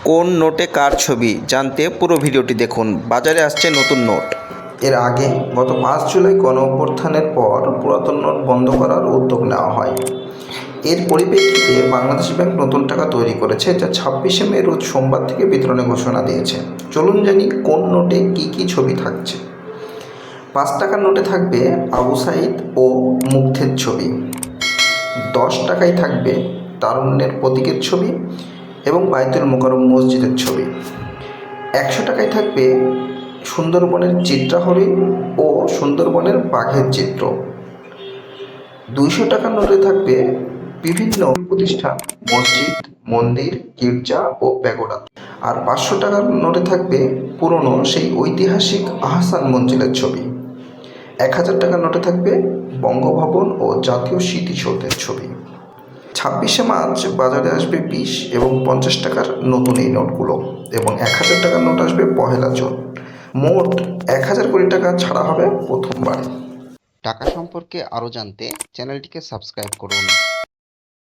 কোন নোটে কার ছবি জানতে পুরো ভিডিওটি দেখুন। বাজারে আসছে নতুন নোট। এর আগে গত 5 জুলাই গণঅভ্যুত্থানের পর পুরাতন নোট বন্ধ করার উদ্যোগ নেওয়া হয়। এর পরিপ্রেক্ষিতে বাংলাদেশ ব্যাংক নতুন টাকা তৈরি করেছে, যা 26শে মে রোজ সোমবার থেকে বিতরণের ঘোষণা দিয়েছে। চলুন জানি কোন নোটে কী কী ছবি থাকছে। 5 টাকার নোটে থাকবে আবু সাঈদ ও মুগ্ধের ছবি। 10 টাকায় থাকবে তারুণ্যের প্রতীকের ছবি এবং বায়তুল মোকাররম মসজিদের ছবি। 100 টাকায় থাকবে সুন্দরবনের চিত্রা হরিণ ও সুন্দরবনের বাঘের চিত্র। 200 টাকার নোটে থাকবে বিভিন্ন প্রতিষ্ঠান, মসজিদ, মন্দির, গির্জা ও প্যাগোডা। আর 500 টাকার নোটে থাকবে পুরনো সেই ঐতিহাসিক আহসান মঞ্জিলের ছবি। 1000 টাকার নোটে থাকবে বঙ্গভবন ও জাতীয় স্মৃতিসৌধের ছবি। 26শে মার্চ বাজারে আসবে 20 এবং 50 টাকার নতুন এই নোটগুলো, এবং 1000 টাকার নোট আসবে পহেলা জুন। মোট 1000 কোটি টাকা ছাড়া হবে প্রথমবার। টাকা সম্পর্কে আরও জানতে চ্যানেলটিকে সাবস্ক্রাইব করুন।